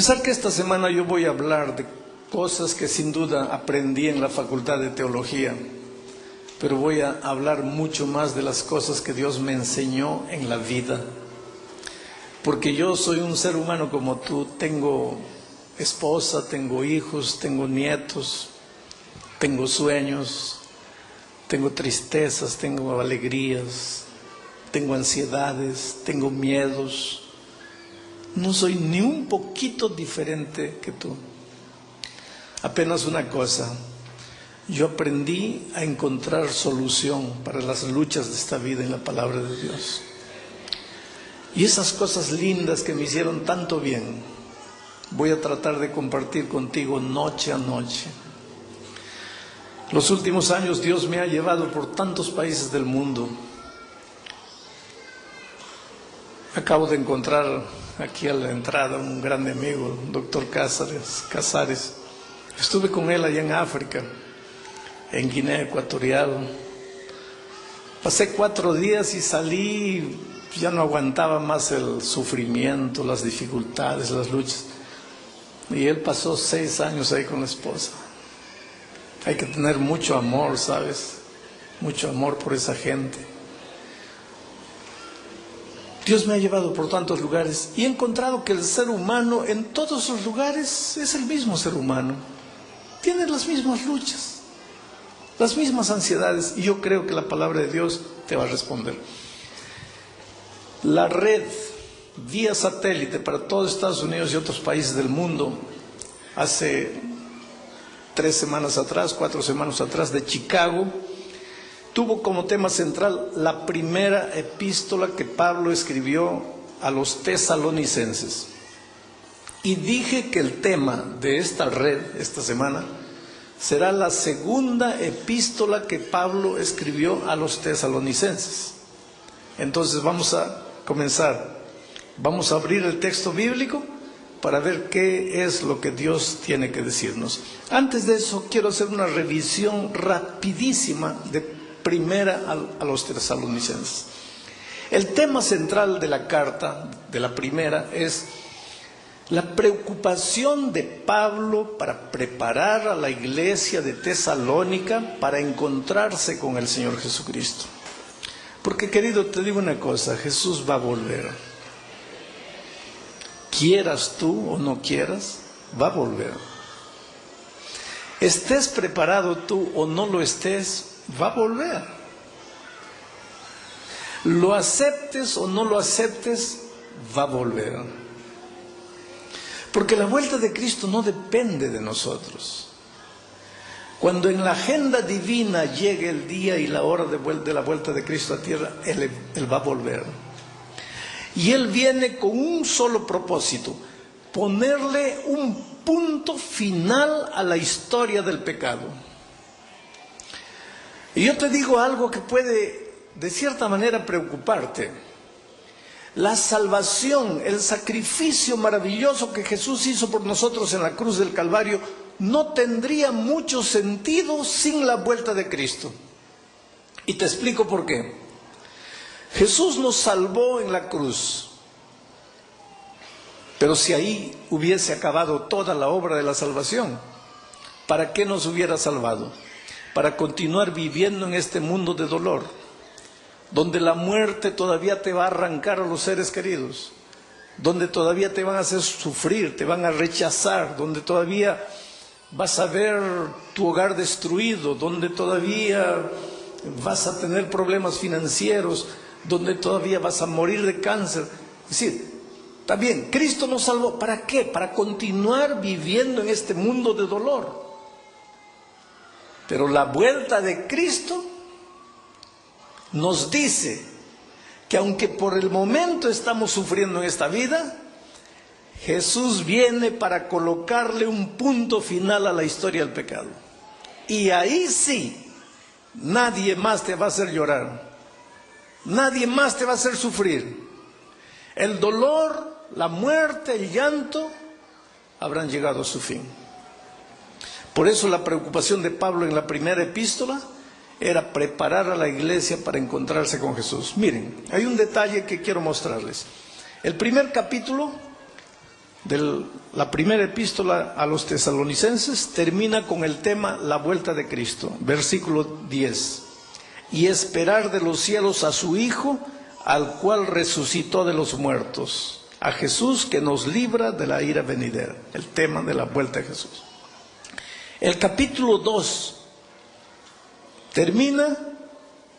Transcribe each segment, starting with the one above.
pesar que esta semana yo voy a hablar de cosas que sin duda aprendí en la Facultad de Teología, pero voy a hablar mucho más de las cosas que Dios me enseñó en la vida. Porque yo soy un ser humano como tú, tengo esposa, tengo hijos, tengo nietos, tengo sueños, tengo tristezas, tengo alegrías, tengo ansiedades, tengo miedos. No soy ni un poquito diferente que tú. Apenas una cosa, yo aprendí a encontrar solución para las luchas de esta vida en la palabra de Dios. Y esas cosas lindas que me hicieron tanto bien, voy a tratar de compartir contigo noche a noche. Los últimos años Dios me ha llevado por tantos países del mundo. Acabo de encontrar aquí a la entrada un gran amigo, el doctor Casares. Estuve con él allá en África, en Guinea Ecuatorial. Pasé 4 días y salí, ya no aguantaba más el sufrimiento, las dificultades, las luchas. Y él pasó 6 años ahí con la esposa. Hay que tener mucho amor, ¿sabes? Mucho amor por esa gente. Dios me ha llevado por tantos lugares y he encontrado que el ser humano en todos los lugares es el mismo ser humano. Tiene las mismas luchas, las mismas ansiedades, y yo creo que la palabra de Dios te va a responder. La red vía satélite para todo Estados Unidos y otros países del mundo, hace 3 semanas atrás, 4 semanas atrás, de Chicago, tuvo como tema central la primera epístola que Pablo escribió a los tesalonicenses. Y dije que el tema de esta red esta semana será la segunda epístola que Pablo escribió a los tesalonicenses. Entonces vamos a comenzar. Vamos a abrir el texto bíblico para ver qué es lo que Dios tiene que decirnos. Antes de eso, quiero hacer una revisión rapidísima de primera a los tesalonicenses. El tema central de la carta, de la primera, es la preocupación de Pablo para preparar a la iglesia de Tesalónica para encontrarse con el Señor Jesucristo. Porque, querido, te digo una cosa, Jesús va a volver. Quieras tú o no quieras, va a volver. Estés preparado tú o no lo estés, va a volver. Lo aceptes o no lo aceptes, va a volver. Porque la vuelta de Cristo no depende de nosotros. Cuando en la agenda divina llegue el día y la hora de la vuelta de Cristo a tierra, Él va a volver. Y Él viene con un solo propósito: ponerle un punto final a la historia del pecado. Y yo te digo algo que puede, de cierta manera, preocuparte. La salvación, el sacrificio maravilloso que Jesús hizo por nosotros en la cruz del Calvario, no tendría mucho sentido sin la vuelta de Cristo. Y te explico por qué. Jesús nos salvó en la cruz, pero si ahí hubiese acabado toda la obra de la salvación, ¿para qué nos hubiera salvado? Para continuar viviendo en este mundo de dolor, donde la muerte todavía te va a arrancar a los seres queridos, donde todavía te van a hacer sufrir, te van a rechazar, donde todavía vas a ver tu hogar destruido, donde todavía vas a tener problemas financieros, donde todavía vas a morir de cáncer. Es decir, también Cristo nos salvó. ¿Para qué? Para continuar viviendo en este mundo de dolor. Pero la vuelta de Cristo nos dice que aunque por el momento estamos sufriendo en esta vida, Jesús viene para colocarle un punto final a la historia del pecado. Y ahí sí, nadie más te va a hacer llorar. Nadie más te va a hacer sufrir. El dolor, la muerte, el llanto habrán llegado a su fin. Por eso la preocupación de Pablo en la primera epístola era preparar a la iglesia para encontrarse con Jesús. Miren, hay un detalle que quiero mostrarles. El primer capítulo de la primera epístola a los tesalonicenses termina con el tema la vuelta de Cristo, versículo 10. Y esperar de los cielos a su Hijo, al cual resucitó de los muertos, a Jesús que nos libra de la ira venidera. El tema de la vuelta de Jesús. El capítulo 2 termina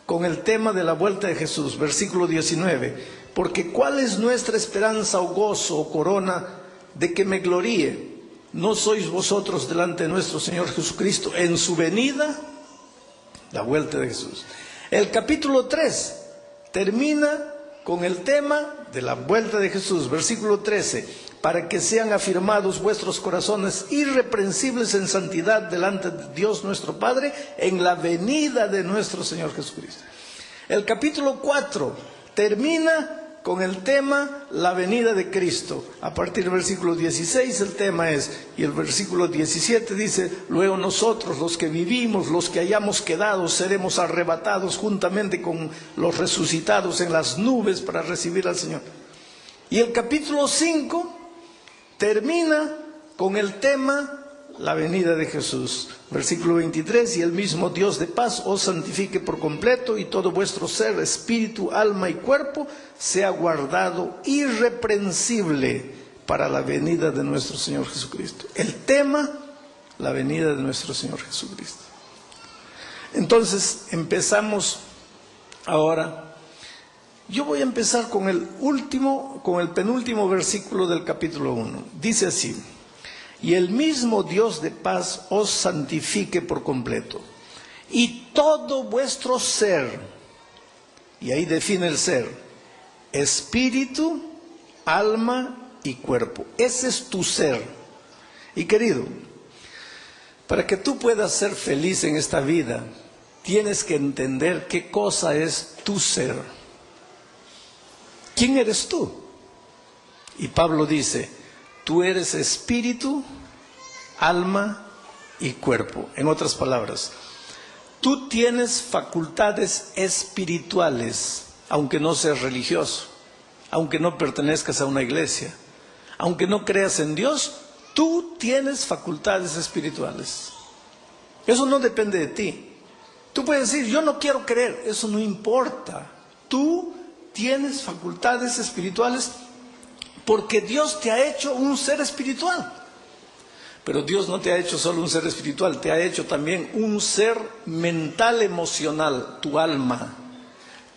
con el tema de la vuelta de Jesús, versículo 19. Porque ¿cuál es nuestra esperanza o gozo o corona de que me gloríe? ¿No sois vosotros delante de nuestro Señor Jesucristo en su venida? La vuelta de Jesús. El capítulo 3 termina con el tema de la vuelta de Jesús, versículo 13. Para que sean afirmados vuestros corazones irreprensibles en santidad delante de Dios nuestro Padre en la venida de nuestro Señor Jesucristo. El capítulo 4 termina con el tema la venida de Cristo. A partir del versículo 16 el tema es, y el versículo 17 dice, luego nosotros los que vivimos, los que hayamos quedado, seremos arrebatados juntamente con los resucitados en las nubes para recibir al Señor. Y el capítulo 5 termina con el tema la venida de Jesús. Versículo 23, y el mismo Dios de paz os santifique por completo, y todo vuestro ser, espíritu, alma y cuerpo sea guardado irreprensible para la venida de nuestro Señor Jesucristo. El tema, la venida de nuestro Señor Jesucristo. Entonces empezamos ahora. Yo voy a empezar con el penúltimo versículo del capítulo 1. Dice así: y el mismo Dios de paz os santifique por completo, y todo vuestro ser, y ahí define el ser, espíritu, alma y cuerpo. Ese es tu ser. Y querido, para que tú puedas ser feliz en esta vida, tienes que entender qué cosa es tu ser. ¿Quién eres tú? Y Pablo dice, tú eres espíritu, alma y cuerpo. En otras palabras, tú tienes facultades espirituales, aunque no seas religioso, aunque no pertenezcas a una iglesia, aunque no creas en Dios, tú tienes facultades espirituales. Eso no depende de ti. Tú puedes decir, yo no quiero creer, eso no importa. Tú tienes facultades espirituales porque Dios te ha hecho un ser espiritual. Pero Dios no te ha hecho solo un ser espiritual, te ha hecho también un ser mental, emocional, tu alma.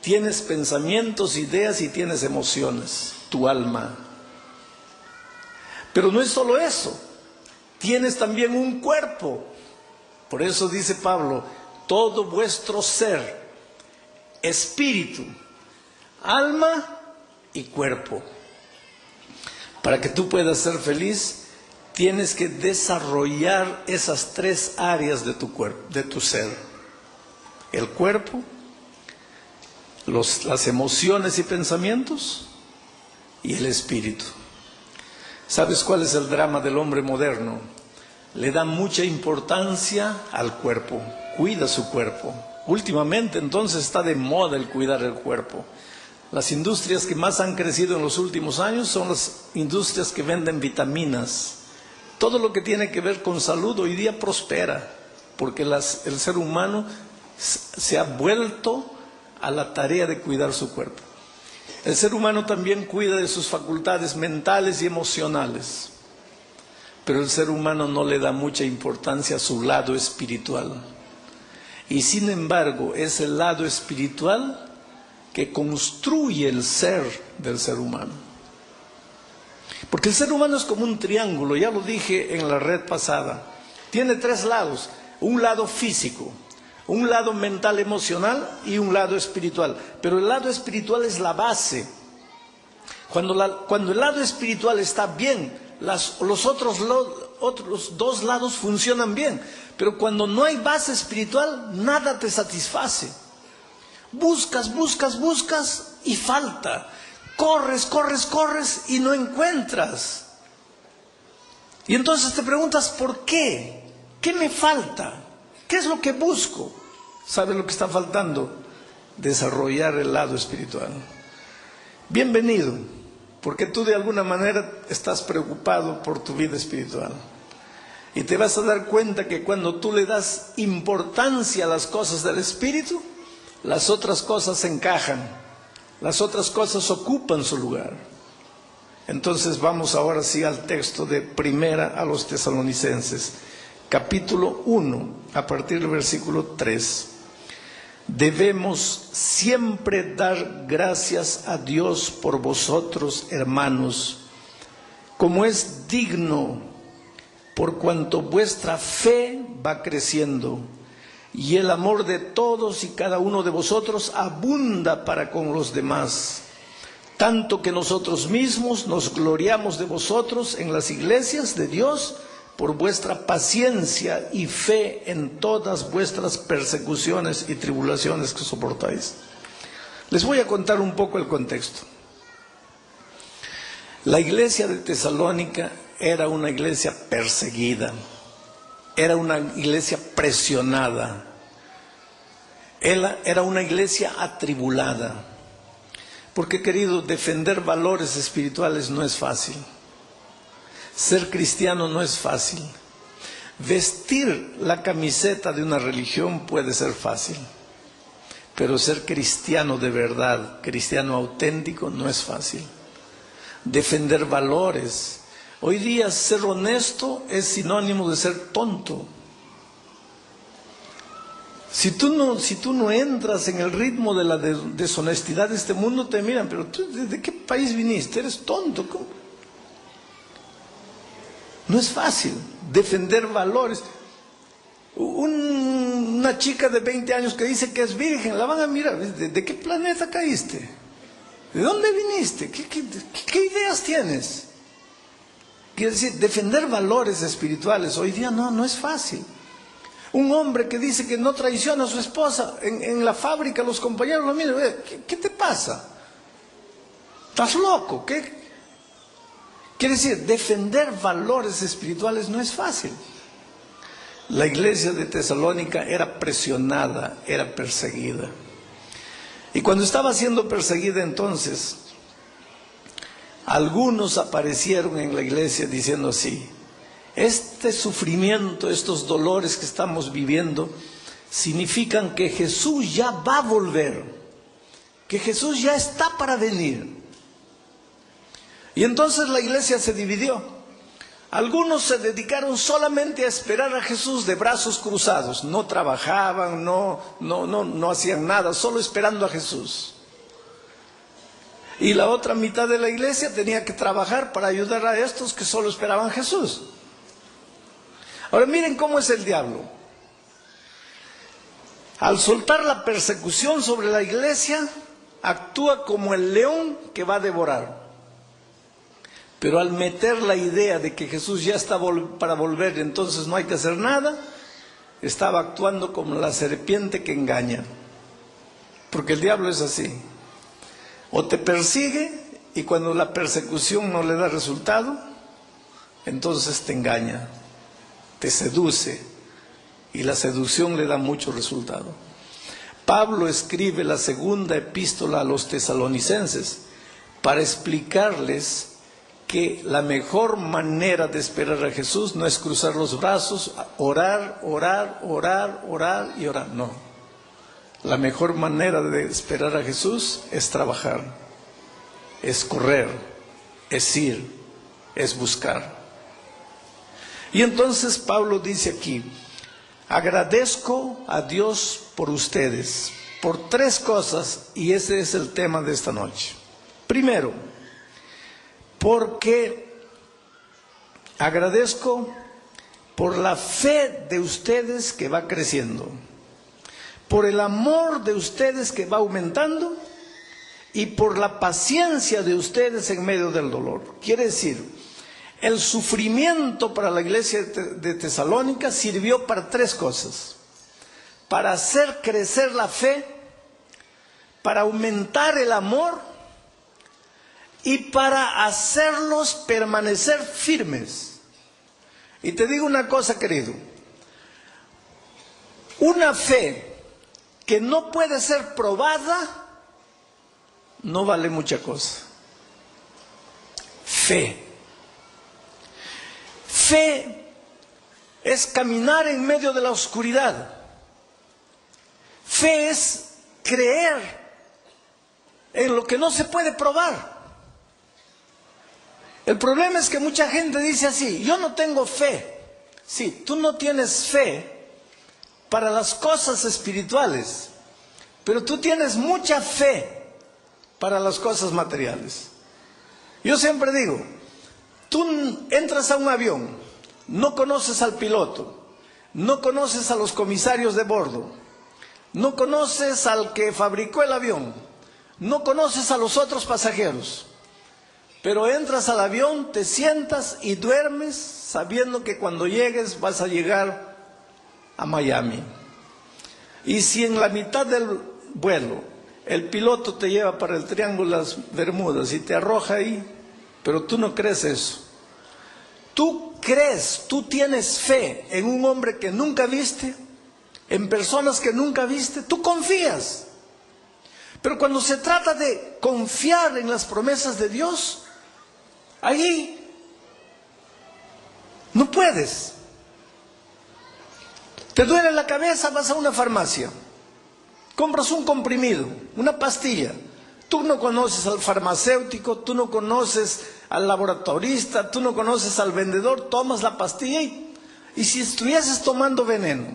Tienes pensamientos, ideas y tienes emociones, tu alma. Pero no es solo eso, tienes también un cuerpo. Por eso dice Pablo, todo vuestro ser, espíritu, alma y cuerpo. Para que tú puedas ser feliz, tienes que desarrollar esas tres áreas de tu cuerpo, de tu ser. El cuerpo, las emociones y pensamientos y el espíritu. ¿Sabes cuál es el drama del hombre moderno? Le da mucha importancia al cuerpo, cuida su cuerpo. Últimamente entonces está de moda el cuidar el cuerpo. Las industrias que más han crecido en los últimos años son las industrias que venden vitaminas. Todo lo que tiene que ver con salud hoy día prospera, porque el ser humano se ha vuelto a la tarea de cuidar su cuerpo. El ser humano también cuida de sus facultades mentales y emocionales, pero el ser humano no le da mucha importancia a su lado espiritual. Y sin embargo, es el lado espiritual que construye el ser del ser humano. Porque el ser humano es como un triángulo, ya lo dije en la red pasada. Tiene tres lados: un lado físico, un lado mental emocional y un lado espiritual. Pero el lado espiritual es la base. Cuando el lado espiritual está bien, los otros dos lados funcionan bien. Pero cuando no hay base espiritual, nada te satisface. Buscas y falta. Corres y no encuentras. Y entonces te preguntas, ¿por qué? ¿Qué me falta? ¿Qué es lo que busco? ¿Sabes lo que está faltando? Desarrollar el lado espiritual. Bienvenido, porque tú de alguna manera estás preocupado por tu vida espiritual. Y te vas a dar cuenta que cuando tú le das importancia a las cosas del Espíritu, las otras cosas encajan, las otras cosas ocupan su lugar. Entonces vamos ahora sí al texto de Primera a los Tesalonicenses, capítulo 1, a partir del versículo 3. Debemos siempre dar gracias a Dios por vosotros, hermanos, como es digno, por cuanto vuestra fe va creciendo y el amor de todos y cada uno de vosotros abunda para con los demás, tanto que nosotros mismos nos gloriamos de vosotros en las iglesias de Dios por vuestra paciencia y fe en todas vuestras persecuciones y tribulaciones que soportáis. Les voy a contar un poco el contexto. La iglesia de Tesalónica era una iglesia perseguida, era una iglesia presionada, era una iglesia atribulada. Porque, querido, defender valores espirituales no es fácil. Ser cristiano no es fácil. Vestir la camiseta de una religión puede ser fácil, pero ser cristiano de verdad, cristiano auténtico, no es fácil. Defender valores. Hoy día ser honesto es sinónimo de ser tonto. Si tú no entras en el ritmo de la deshonestidad de este mundo, te miran, pero tú, ¿de qué país viniste? Eres tonto. ¿Cómo? No es fácil defender valores. Una chica de 20 años que dice que es virgen, la van a mirar. ¿De qué planeta caíste? ¿De dónde viniste? ¿Qué ideas tienes? Quiere decir, defender valores espirituales hoy día no es fácil. Un hombre que dice que no traiciona a su esposa, en la fábrica los compañeros lo miran, ¿qué te pasa? ¿Estás loco? ¿Qué? Quiere decir, defender valores espirituales no es fácil. La iglesia de Tesalónica era presionada, era perseguida. Y cuando estaba siendo perseguida entonces, algunos aparecieron en la iglesia diciendo así: este sufrimiento, estos dolores que estamos viviendo, significan que Jesús ya va a volver, que Jesús ya está para venir. Y entonces la iglesia se dividió. Algunos se dedicaron solamente a esperar a Jesús de brazos cruzados, no trabajaban, no hacían nada, solo esperando a Jesús. Y la otra mitad de la iglesia tenía que trabajar para ayudar a estos que solo esperaban a Jesús. Ahora miren cómo es el diablo. Al soltar la persecución sobre la iglesia, actúa como el león que va a devorar. Pero al meter la idea de que Jesús ya está para volver, entonces no hay que hacer nada, estaba actuando como la serpiente que engaña. Porque el diablo es así. O te persigue y cuando la persecución no le da resultado, entonces te engaña, te seduce y la seducción le da mucho resultado. Pablo escribe la segunda epístola a los tesalonicenses para explicarles que la mejor manera de esperar a Jesús no es cruzar los brazos, orar y orar, no. La mejor manera de esperar a Jesús es trabajar, es correr, es ir, es buscar. Y entonces Pablo dice aquí: agradezco a Dios por ustedes, por tres cosas, y ese es el tema de esta noche. Primero, porque agradezco por la fe de ustedes que va creciendo, por el amor de ustedes que va aumentando y por la paciencia de ustedes en medio del dolor. Quiere decir, el sufrimiento para la iglesia de Tesalónica sirvió para tres cosas: para hacer crecer la fe, para aumentar el amor y para hacerlos permanecer firmes. Y te digo una cosa, querido, una fe que no puede ser probada no vale mucha cosa. fe. Fe es caminar en medio de la oscuridad. Fe es creer en lo que no se puede probar. El problema es que mucha gente dice así: yo no tengo fe. Sí, tú no tienes fe para las cosas espirituales, pero tú tienes mucha fe para las cosas materiales. Yo siempre digo, tú entras a un avión, no conoces al piloto, no conoces a los comisarios de bordo, no conoces al que fabricó el avión, no conoces a los otros pasajeros, pero entras al avión, te sientas y duermes sabiendo que cuando llegues vas a llegar a Miami. Y si en la mitad del vuelo el piloto te lleva para el Triángulo de las Bermudas y te arroja ahí, pero tú no crees eso. Tú crees, tú tienes fe en un hombre que nunca viste, en personas que nunca viste, tú confías. Pero cuando se trata de confiar en las promesas de Dios, ahí no puedes. Te duele la cabeza, vas a una farmacia, compras un comprimido, una pastilla. Tú no conoces al farmacéutico, tú no conoces al laboratorista, tú no conoces al vendedor, tomas la pastilla y si estuvieses tomando veneno.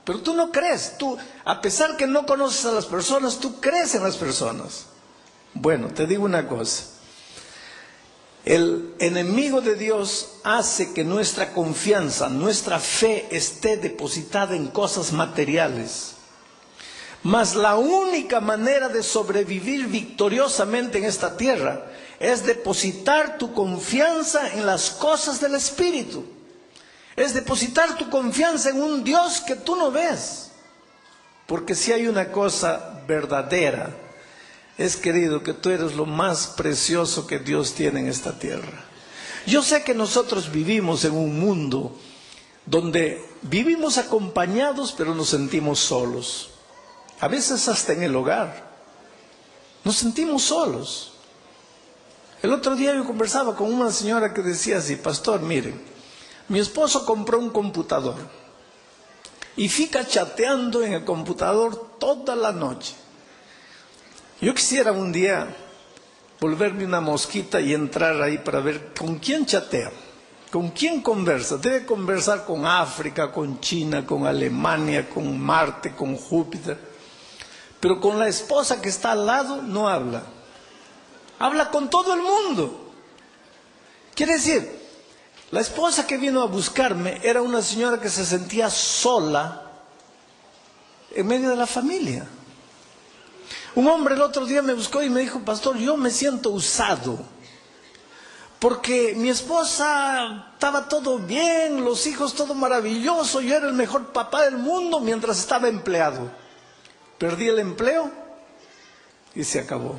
Pero tú no crees, tú, a pesar que no conoces a las personas, tú crees en las personas. Bueno, te digo una cosa. El enemigo de Dios hace que nuestra confianza, nuestra fe esté depositada en cosas materiales. Mas la única manera de sobrevivir victoriosamente en esta tierra es depositar tu confianza en las cosas del Espíritu. Es depositar tu confianza en un Dios que tú no ves. Porque si hay una cosa verdadera, es, querido, que tú eres lo más precioso que Dios tiene en esta tierra. Yo sé que nosotros vivimos en un mundo donde vivimos acompañados, pero nos sentimos solos. A veces hasta en el hogar nos sentimos solos. El otro día yo conversaba con una señora que decía así: pastor, mire, mi esposo compró un computador y fica chateando en el computador toda la noche. Yo quisiera un día volverme una mosquita y entrar ahí para ver con quién chatea, con quién conversa. Debe conversar con África, con China, con Alemania, con Marte, con Júpiter. Pero con la esposa que está al lado no habla. Habla con todo el mundo. Quiere decir, la esposa que vino a buscarme era una señora que se sentía sola en medio de la familia. Un hombre el otro día me buscó y me dijo: pastor, yo me siento usado, porque mi esposa estaba todo bien, los hijos todo maravilloso, yo era el mejor papá del mundo mientras estaba empleado. Perdí el empleo y se acabó.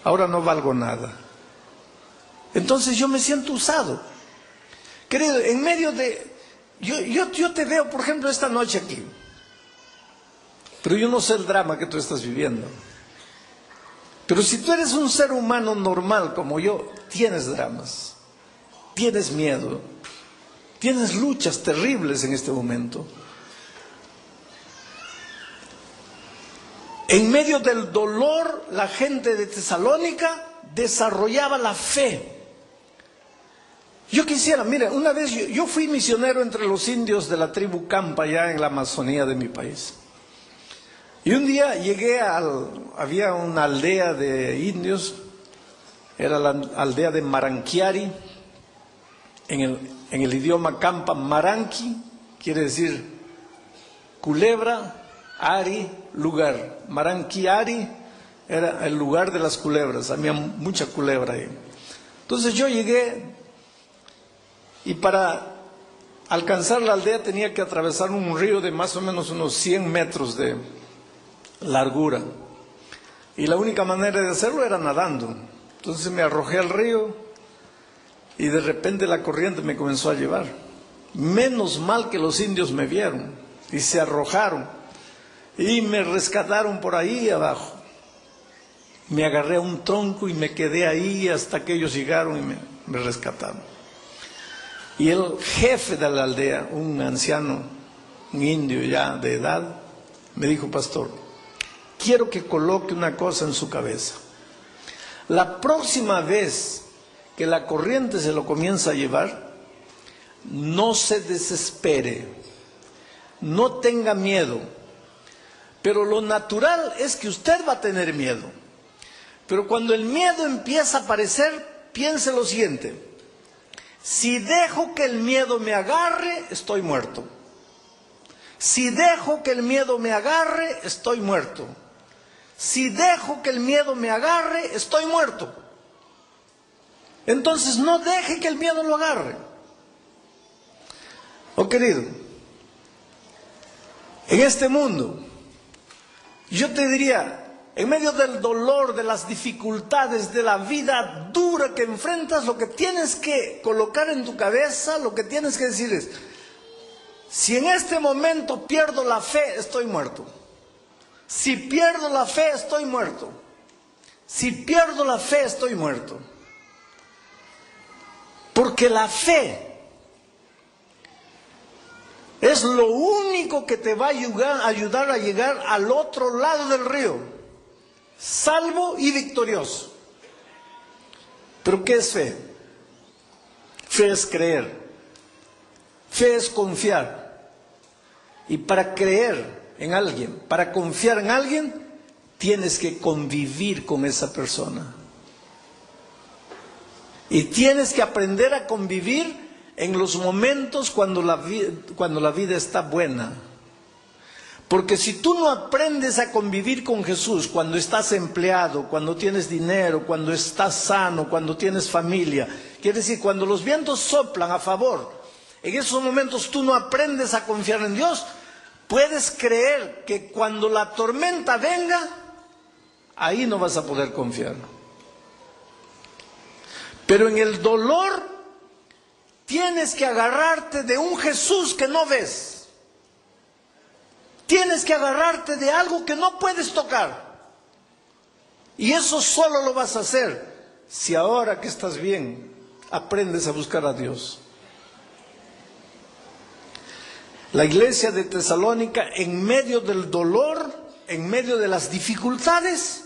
Ahora no valgo nada. Entonces yo me siento usado. Querido, en medio de... Yo te veo, por ejemplo, esta noche aquí. Pero yo no sé el drama que tú estás viviendo. Pero si tú eres un ser humano normal como yo, tienes dramas, tienes miedo, tienes luchas terribles en este momento. En medio del dolor, la gente de Tesalónica desarrollaba la fe. Yo quisiera, mire, una vez yo fui misionero entre los indios de la tribu Campa, allá en la Amazonía de mi país. Y un día llegué había una aldea de indios, era la aldea de Maranquiari, en el idioma Campa. Maranqui quiere decir culebra, Ari, lugar. Maranquiari era el lugar de las culebras, había mucha culebra ahí. Entonces yo llegué y para alcanzar la aldea tenía que atravesar un río de más o menos unos 100 metros de largura. Y la única manera de hacerlo era nadando. Entonces me arrojé al río y de repente la corriente me comenzó a llevar. Menos mal que los indios me vieron y se arrojaron y me rescataron por ahí abajo. Me agarré a un tronco y me quedé ahí hasta que ellos llegaron me rescataron. Y el jefe de la aldea, un anciano, un indio ya de edad, me dijo: pastor, quiero que coloque una cosa en su cabeza. La próxima vez que la corriente se lo comienza a llevar, no se desespere, no tenga miedo. Pero lo natural es que usted va a tener miedo. Pero cuando el miedo empieza a aparecer, piense lo siguiente: si dejo que el miedo me agarre, estoy muerto. Si dejo que el miedo me agarre, estoy muerto. Si dejo que el miedo me agarre, estoy muerto. Entonces no deje que el miedo lo agarre. Oh querido, en este mundo, yo te diría, en medio del dolor, de las dificultades, de la vida dura que enfrentas, lo que tienes que colocar en tu cabeza, lo que tienes que decir es: si en este momento pierdo la fe, estoy muerto. Si pierdo la fe, estoy muerto. Si pierdo la fe, estoy muerto. Porque la fe es lo único que te va a ayudar a llegar al otro lado del río, salvo y victorioso. ¿Pero qué es fe? Fe es creer. Fe es confiar. Y para creer en alguien, para confiar en alguien, tienes que convivir con esa persona. Y tienes que aprender a convivir en los momentos cuando la vida está buena. Porque si tú no aprendes a convivir con Jesús cuando estás empleado, cuando tienes dinero, cuando estás sano, cuando tienes familia, quiere decir, cuando los vientos soplan a favor, en esos momentos tú no aprendes a confiar en Dios, puedes creer que cuando la tormenta venga, ahí no vas a poder confiar. Pero en el dolor tienes que agarrarte de un Jesús que no ves. Tienes que agarrarte de algo que no puedes tocar. Y eso solo lo vas a hacer si ahora que estás bien, aprendes a buscar a Dios. La iglesia de Tesalónica, en medio del dolor, en medio de las dificultades,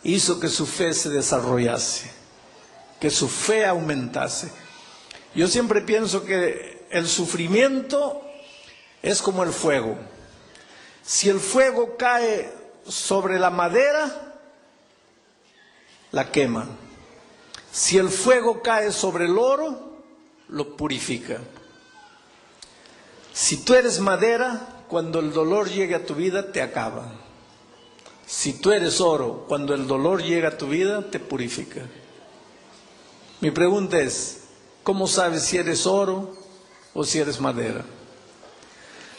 hizo que su fe se desarrollase, que su fe aumentase. Yo siempre pienso que el sufrimiento es como el fuego. Si el fuego cae sobre la madera, la quema. Si el fuego cae sobre el oro, lo purifica. Si tú eres madera, cuando el dolor llegue a tu vida, te acaba. Si tú eres oro, cuando el dolor llega a tu vida, te purifica. Mi pregunta es: ¿cómo sabes si eres oro o si eres madera?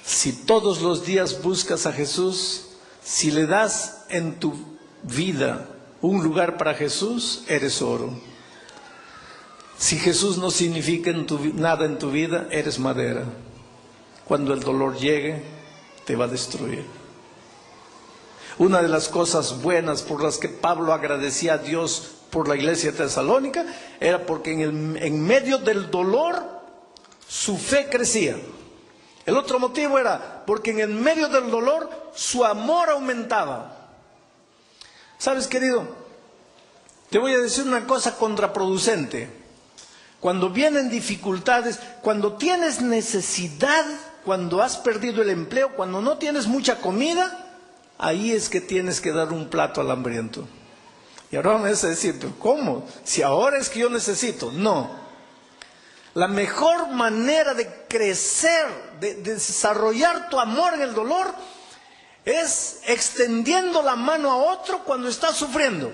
Si todos los días buscas a Jesús, si le das en tu vida un lugar para Jesús, eres oro. Si Jesús no significa nada en tu vida, eres madera. Cuando el dolor llegue, te va a destruir. Una de las cosas buenas por las que Pablo agradecía a Dios por la iglesia tesalónica era porque en medio del dolor su fe crecía. El otro motivo era porque en el medio del dolor su amor aumentaba. ¿Sabes, querido? Te voy a decir una cosa contraproducente. Cuando vienen dificultades, cuando tienes necesidad, cuando has perdido el empleo, cuando no tienes mucha comida, ahí es que tienes que dar un plato al hambriento. Y ahora me vas a decir: ¿cómo? Si ahora es que yo necesito. No. La mejor manera de crecer, de desarrollar tu amor en el dolor, es extendiendo la mano a otro cuando está sufriendo.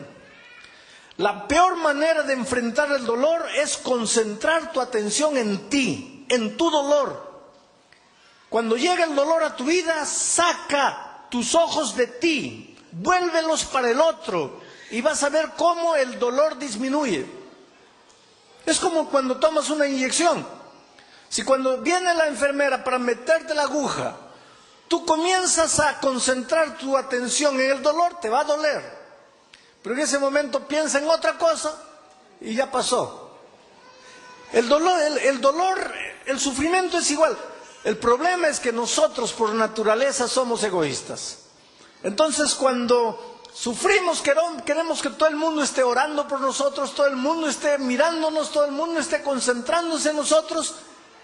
La peor manera de enfrentar el dolor es concentrar tu atención en ti, en tu dolor. Cuando llega el dolor a tu vida, saca tus ojos de ti, vuélvelos para el otro y vas a ver cómo el dolor disminuye. Es como cuando tomas una inyección. Si cuando viene la enfermera para meterte la aguja, tú comienzas a concentrar tu atención en el dolor, te va a doler. Pero en ese momento piensa en otra cosa y ya pasó. El dolor, el sufrimiento es igual. El problema es que nosotros por naturaleza somos egoístas. Entonces cuando sufrimos queremos que todo el mundo esté orando por nosotros, todo el mundo esté mirándonos, todo el mundo esté concentrándose en nosotros.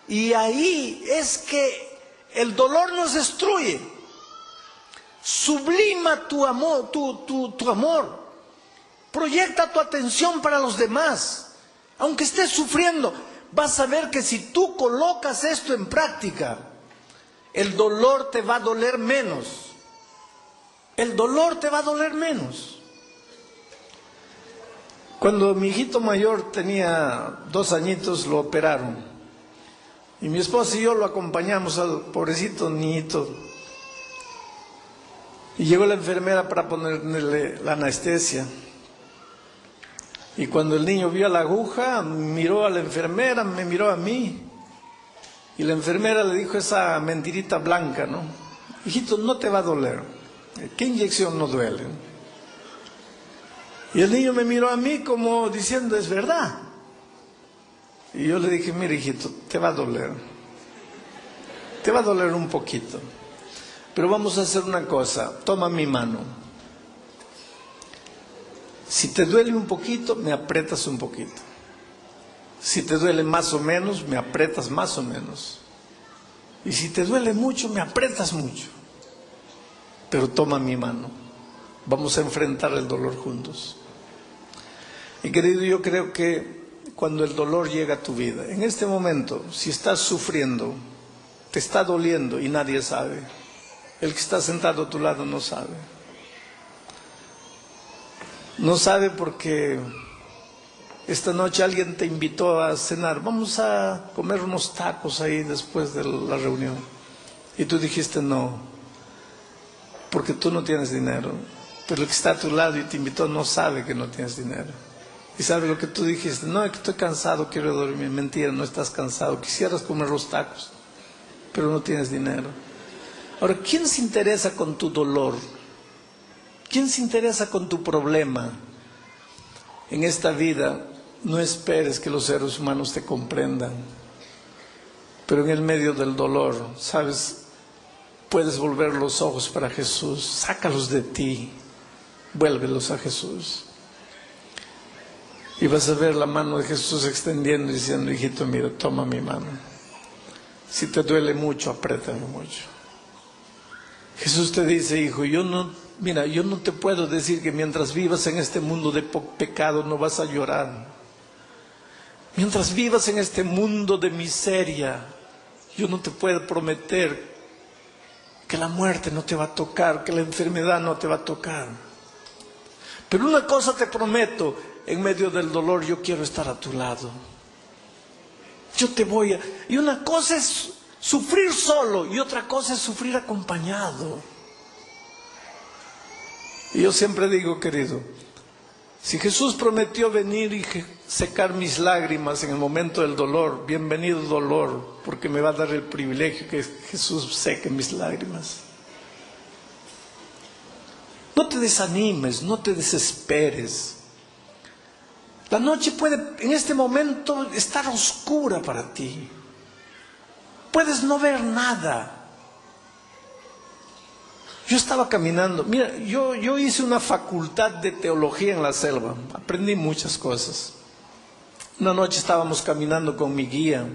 Y ahí es que el dolor nos destruye. Sublima tu amor, tu amor. Proyecta tu atención para los demás. Aunque estés sufriendo, vas a ver que si tú colocas esto en práctica, el dolor te va a doler menos. El dolor te va a doler menos. Cuando mi hijito mayor tenía 2 añitos, lo operaron. Y mi esposa y yo lo acompañamos al pobrecito niñito. Y llegó la enfermera para ponerle la anestesia. Y cuando el niño vio la aguja, miró a la enfermera, me miró a mí. Y la enfermera le dijo esa mentirita blanca, ¿no? Hijito, no te va a doler. ¿Qué inyección no duele? Y el niño me miró a mí como diciendo, es verdad. Y yo le dije, mira hijito, te va a doler. Te va a doler un poquito. Pero vamos a hacer una cosa, toma mi mano. Si te duele un poquito, me aprietas un poquito. Si te duele más o menos, me aprietas más o menos. Y si te duele mucho, me aprietas mucho. Pero toma mi mano. Vamos a enfrentar el dolor juntos. Y querido, yo creo que cuando el dolor llega a tu vida, en este momento, si estás sufriendo, te está doliendo y nadie sabe. El que está sentado a tu lado no sabe. No sabe porque esta noche alguien te invitó a cenar. Vamos a comer unos tacos ahí después de la reunión. Y tú dijiste no, porque tú no tienes dinero. Pero el que está a tu lado y te invitó no sabe que no tienes dinero. Y sabe lo que tú dijiste, no, es que estoy cansado, quiero dormir. Mentira, no estás cansado, quisieras comer los tacos, pero no tienes dinero. Ahora, ¿quién se interesa con tu dolor? ¿Quién se interesa con tu problema? En esta vida no esperes que los seres humanos te comprendan, pero en el medio del dolor, ¿sabes? Puedes volver los ojos para Jesús, sácalos de ti, vuélvelos a Jesús. Y vas a ver la mano de Jesús extendiendo y diciendo, hijito, mira, toma mi mano. Si te duele mucho, apriétame mucho. Jesús te dice, hijo, yo no te puedo decir que mientras vivas en este mundo de pecado no vas a llorar. Mientras vivas en este mundo de miseria, yo no te puedo prometer que la muerte no te va a tocar, que la enfermedad no te va a tocar. Pero una cosa te prometo, en medio del dolor yo quiero estar a tu lado. Y una cosa es sufrir solo y otra cosa es sufrir acompañado. Y yo siempre digo, querido, si Jesús prometió venir y secar mis lágrimas en el momento del dolor, bienvenido dolor, porque me va a dar el privilegio que Jesús seque mis lágrimas. No te desanimes, no te desesperes. La noche puede en este momento estar oscura para ti. Puedes no ver nada. Yo estaba caminando, mira, yo hice una facultad de teología en la selva, aprendí muchas cosas. Una noche estábamos caminando con mi guía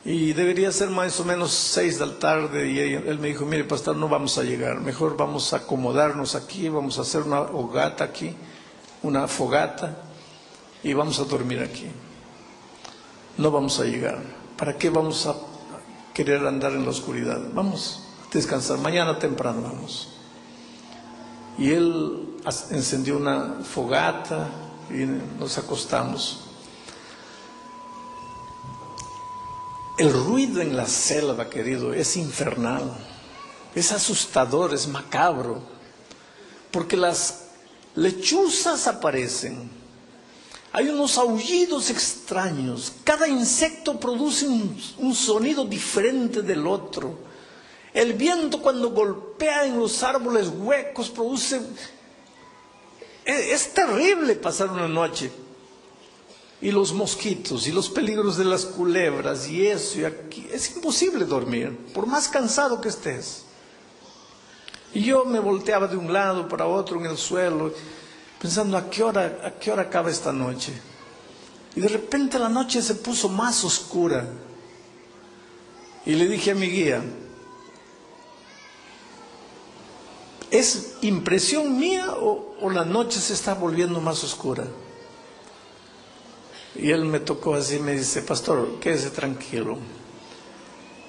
y debería ser más o menos 6 de la tarde y él me dijo, mire pastor, no vamos a llegar, mejor vamos a acomodarnos aquí, vamos a hacer una fogata aquí, una fogata y vamos a dormir aquí. No vamos a llegar, ¿para qué vamos a querer andar en la oscuridad? Vamos a descansar, mañana temprano vamos. Y él encendió una fogata y nos acostamos. El ruido en la selva, querido, es infernal, es asustador, es macabro, porque las lechuzas aparecen, hay unos aullidos extraños, cada insecto produce un sonido diferente del otro, el viento cuando golpea en los árboles huecos produce... Es terrible pasar una noche. y los mosquitos y los peligros de las culebras y eso y aquí. Es imposible dormir, por más cansado que estés. Y yo me volteaba de un lado para otro en el suelo, pensando ¿a qué hora acaba esta noche? Y de repente la noche se puso más oscura. Y le dije a mi guía, ¿es impresión mía o la noche se está volviendo más oscura? Y él me tocó así y me dice, pastor, quédese tranquilo.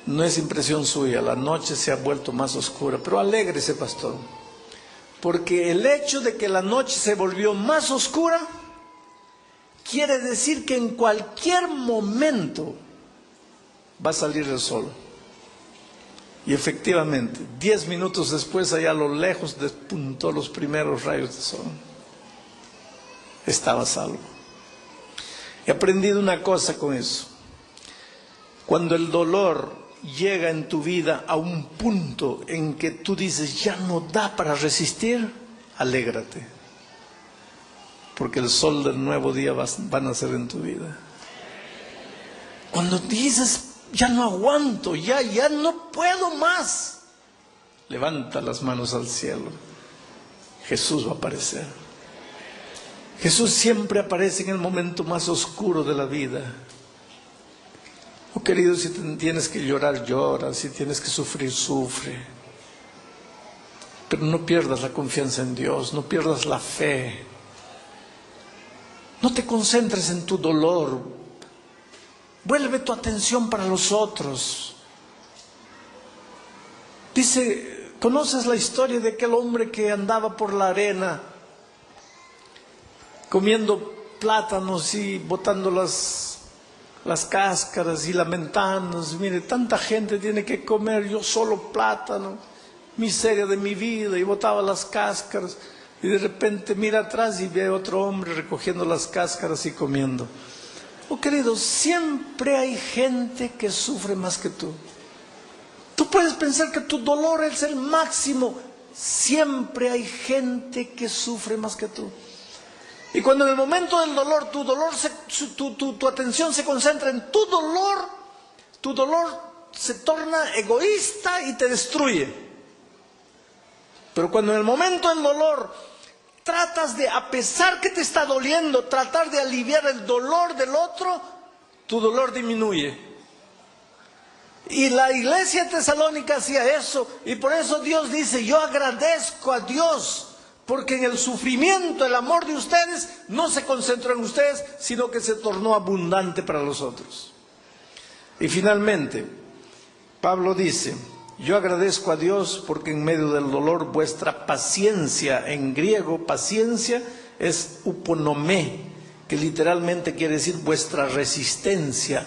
No es impresión suya, la noche se ha vuelto más oscura. Pero alégrese, pastor, porque el hecho de que la noche se volvió más oscura quiere decir que en cualquier momento va a salir el sol. Y efectivamente, 10 minutos después, allá a lo lejos, despuntó los primeros rayos de sol. Estaba salvo. He aprendido una cosa con eso. Cuando el dolor llega en tu vida a un punto en que tú dices, ya no da para resistir, alégrate. Porque el sol del nuevo día va a nacer en tu vida. Cuando dices, ya no aguanto, ya no puedo más, levanta las manos al cielo. Jesús va a aparecer. Jesús siempre aparece en el momento más oscuro de la vida. Oh querido, si tienes que llorar, llora. Si tienes que sufrir, sufre. Pero no pierdas la confianza en Dios, no pierdas la fe. No te concentres en tu dolor. Vuelve tu atención para los otros. Dice, ¿conoces la historia de aquel hombre que andaba por la arena comiendo plátanos y botando las cáscaras y lamentándose? Mire, tanta gente tiene que comer, yo solo plátano, miseria de mi vida, y botaba las cáscaras. Y de repente mira atrás y ve a otro hombre recogiendo las cáscaras y comiendo. Oh querido, siempre hay gente que sufre más que tú. Tú puedes pensar que tu dolor es el máximo. Siempre hay gente que sufre más que tú. Y cuando en el momento del dolor, tu atención se concentra en tu dolor se torna egoísta y te destruye. Pero cuando en el momento del dolor tratas de, a pesar que te está doliendo, tratar de aliviar el dolor del otro, tu dolor disminuye. Y la iglesia tesalónica hacía eso, y por eso Dios dice, yo agradezco a Dios, porque en el sufrimiento el amor de ustedes no se concentró en ustedes, sino que se tornó abundante para los otros. Y finalmente, Pablo dice, yo agradezco a Dios porque en medio del dolor vuestra paciencia, en griego paciencia es uponomé, que literalmente quiere decir vuestra resistencia,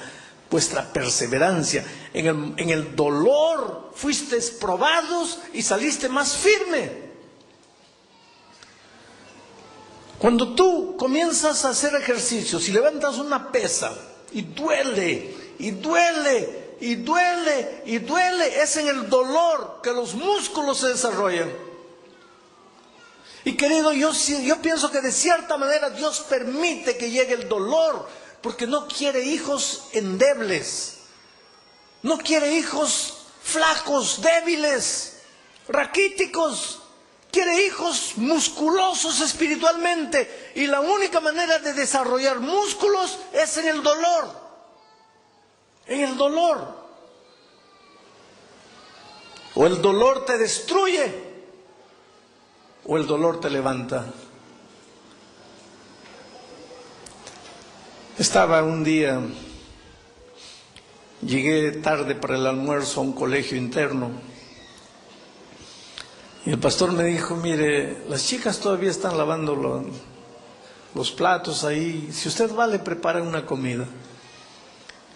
vuestra perseverancia. En el dolor fuisteis probados y saliste más firme. Cuando tú comienzas a hacer ejercicios y levantas una pesa y duele, y duele, y duele, y duele, es en el dolor que los músculos se desarrollan. Y querido, yo pienso que de cierta manera Dios permite que llegue el dolor, porque no quiere hijos endebles, no quiere hijos flacos, débiles, raquíticos. Quiere hijos musculosos espiritualmente, y la única manera de desarrollar músculos es en el dolor. En el dolor. O el dolor te destruye, o el dolor te levanta. Estaba un día, llegué tarde para el almuerzo a un colegio interno. Y el pastor me dijo, mire, las chicas todavía están lavando los platos ahí. Si usted va, le prepara una comida.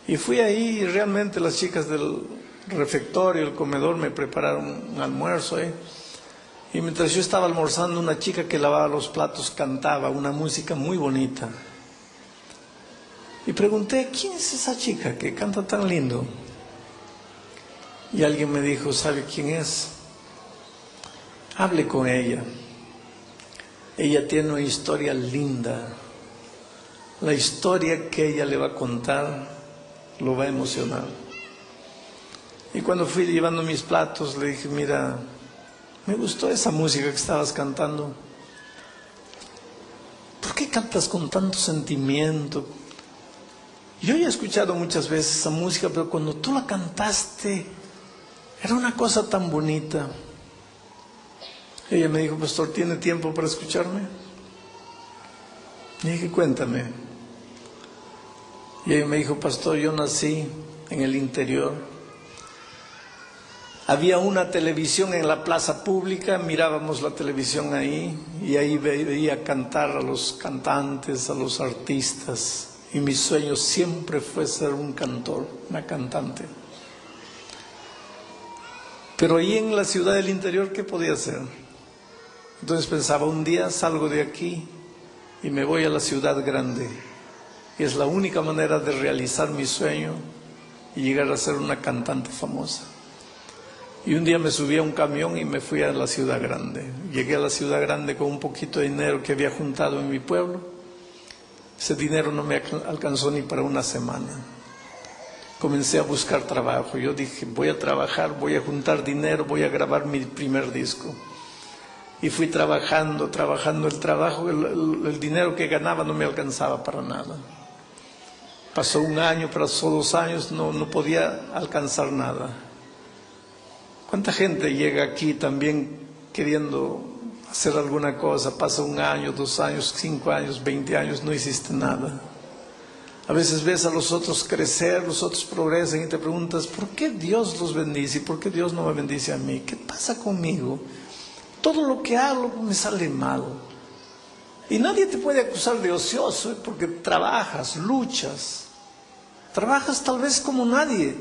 Y fui ahí y realmente las chicas del refectorio, el comedor, me prepararon un almuerzo ahí. Y mientras yo estaba almorzando, una chica que lavaba los platos cantaba una música muy bonita. Y pregunté, ¿quién es esa chica que canta tan lindo? Y alguien me dijo, ¿sabe quién es? Hable con ella. Ella tiene una historia linda. la historia que ella le va a contar lo va a emocionar. Y cuando fui llevando mis platos, le dije, mira, me gustó esa música que estabas cantando. ¿Por qué cantas con tanto sentimiento? Yo ya he escuchado muchas veces esa música, pero cuando tú la cantaste, era una cosa tan bonita. Ella me dijo, pastor, ¿tiene tiempo para escucharme? Y dije, cuéntame. Y ella me dijo, pastor, yo nací en el interior. Había una televisión en la plaza pública, mirábamos la televisión ahí, y ahí veía cantar a los cantantes, a los artistas. Y mi sueño siempre fue ser un cantor, una cantante. Pero ahí en la ciudad del interior, ¿qué podía hacer? Entonces pensaba, un día salgo de aquí y me voy a la ciudad grande. Y es la única manera de realizar mi sueño y llegar a ser una cantante famosa. Y un día me subí a un camión y me fui a la ciudad grande. Llegué a la ciudad grande con un poquito de dinero que había juntado en mi pueblo. Ese dinero no me alcanzó ni para una semana. Comencé a buscar trabajo. Yo dije, voy a trabajar, voy a juntar dinero, voy a grabar mi primer disco. Y fui trabajando el trabajo, el dinero que ganaba no me alcanzaba para nada. Pasó un año, pasó 2 años, no podía alcanzar nada. ¿Cuánta gente llega aquí también queriendo hacer alguna cosa? Pasa 1 año, 2 años, 5 años, 20 años, no hiciste nada. A veces ves a los otros crecer, los otros progresan y te preguntas, ¿por qué Dios los bendice y por qué Dios no me bendice a mí? ¿Qué pasa conmigo? Todo lo que hago me sale mal. Y nadie te puede acusar de ocioso, porque trabajas, luchas. Trabajas tal vez como nadie.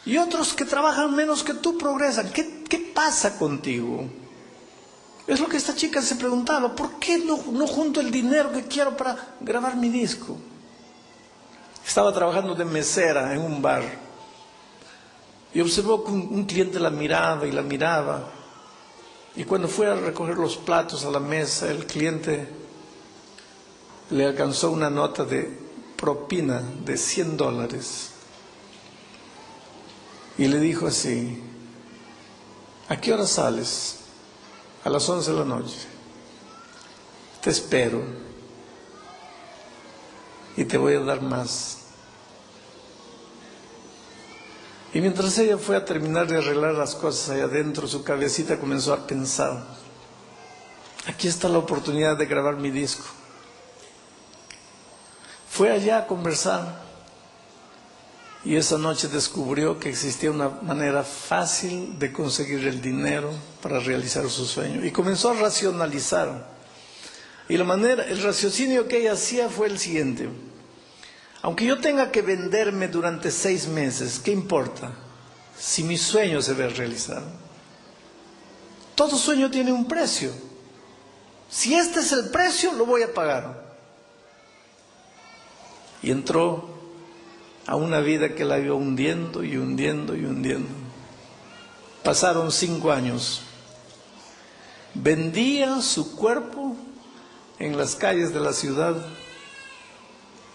Y otros que trabajan menos que tú progresan. ¿Qué pasa contigo? Es lo que esta chica se preguntaba. ¿Por qué no junto el dinero que quiero para grabar mi disco? Estaba trabajando de mesera en un bar. Y observó que un cliente la miraba y la miraba. Y cuando fue a recoger los platos a la mesa, el cliente le alcanzó una nota de propina de $100. Y le dijo así, ¿a qué hora sales? A las 11 de la noche. Te espero. Y te voy a dar más. Y mientras ella fue a terminar de arreglar las cosas allá adentro, su cabecita comenzó a pensar, aquí está la oportunidad de grabar mi disco. Fue allá a conversar y esa noche descubrió que existía una manera fácil de conseguir el dinero para realizar su sueño. Y comenzó a racionalizar. Y el raciocinio que ella hacía fue el siguiente. Aunque yo tenga que venderme durante 6 meses, ¿qué importa? Si mi sueño se ve realizado. Todo sueño tiene un precio. Si este es el precio, lo voy a pagar. Y entró a una vida que la iba hundiendo y hundiendo y hundiendo. Pasaron 5 años. Vendía su cuerpo en las calles de la ciudad.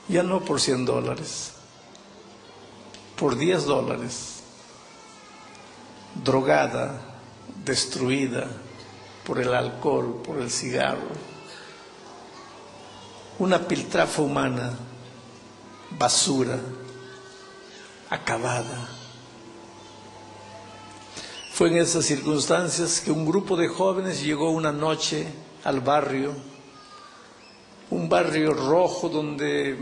Ya no por $100, por $10, drogada, destruida por el alcohol, por el cigarro, una piltrafa humana, basura, acabada. Fue en esas circunstancias que un grupo de jóvenes llegó una noche al barrio, un barrio rojo donde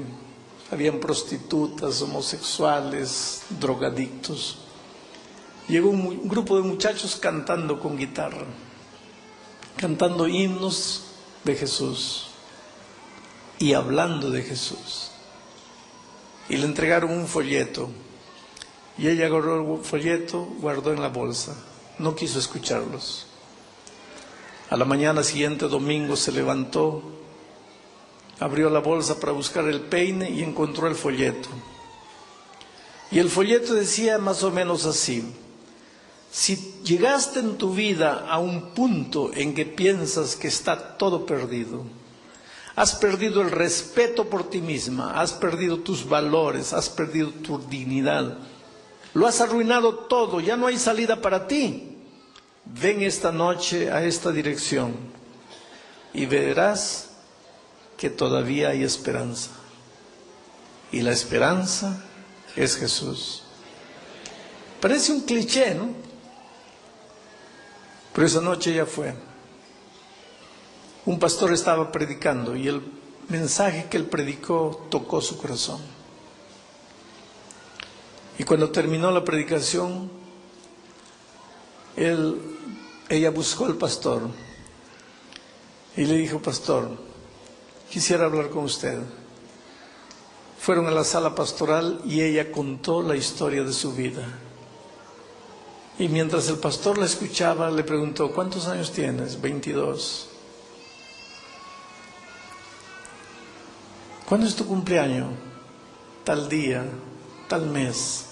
habían prostitutas, homosexuales, drogadictos. Llegó un grupo de muchachos cantando con guitarra, cantando himnos de Jesús y hablando de Jesús. Y le entregaron un folleto y ella agarró el folleto, guardó en la bolsa, no quiso escucharlos. A la mañana siguiente, domingo, se levantó, abrió la bolsa para buscar el peine y encontró el folleto. Y el folleto decía más o menos así: si llegaste en tu vida a un punto en que piensas que está todo perdido, Has perdido el respeto por ti misma, has perdido tus valores, has perdido tu dignidad. Lo has arruinado todo, ya no hay salida para ti. Ven esta noche a esta dirección y verás que todavía hay esperanza. Y la esperanza es Jesús. Parece un cliché, ¿no? Pero esa noche ya fue. Un pastor estaba predicando y el mensaje que él predicó tocó su corazón. Y cuando terminó la predicación, ella buscó al pastor y le dijo: pastor, quisiera hablar con usted. Fueron a la sala pastoral y ella contó la historia de su vida. Y mientras el pastor la escuchaba, le preguntó: ¿cuántos años tienes? 22. ¿Cuándo es tu cumpleaños? Tal día, tal mes.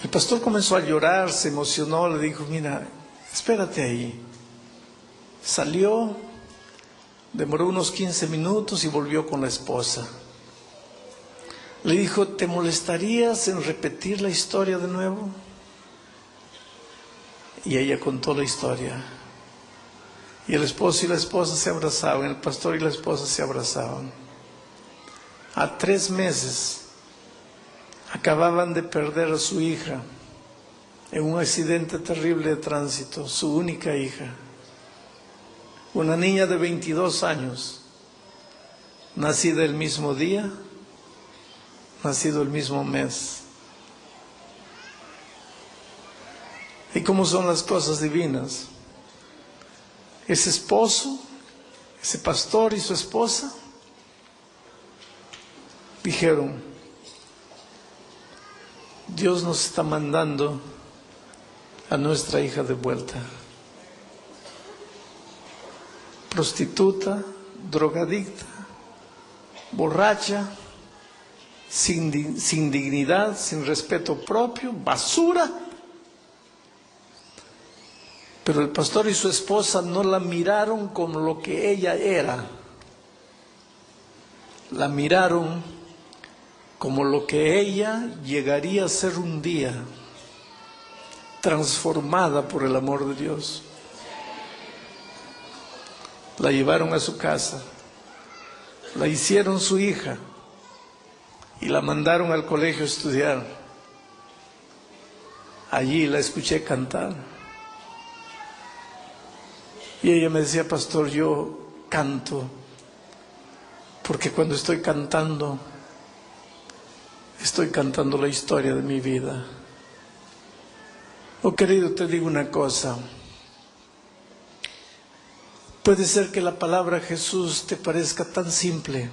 El pastor comenzó a llorar, se emocionó, le dijo: mira, espérate ahí. Salió, demoró unos 15 minutos y volvió con la esposa. Le dijo: ¿te molestarías en repetir la historia de nuevo? Y ella contó la historia. Y el esposo y la esposa se abrazaban, el pastor y la esposa se abrazaban. A 3 meses acababan de perder a su hija en un accidente terrible de tránsito, su única hija. Una niña de 22 años, nacida el mismo día, nacido el mismo mes. ¿Y cómo son las cosas divinas? Ese esposo, ese pastor y su esposa dijeron: Dios nos está mandando a nuestra hija de vuelta. Prostituta, drogadicta, borracha, sin dignidad, sin respeto propio, basura. Pero el pastor y su esposa no la miraron como lo que ella era. La miraron como lo que ella llegaría a ser un día, transformada por el amor de Dios. La llevaron a su casa, la hicieron su hija y la mandaron al colegio a estudiar. Allí la escuché cantar. Y ella me decía: pastor, yo canto porque cuando estoy cantando la historia de mi vida. Oh, querido, te digo una cosa. Puede ser que la palabra Jesús te parezca tan simple,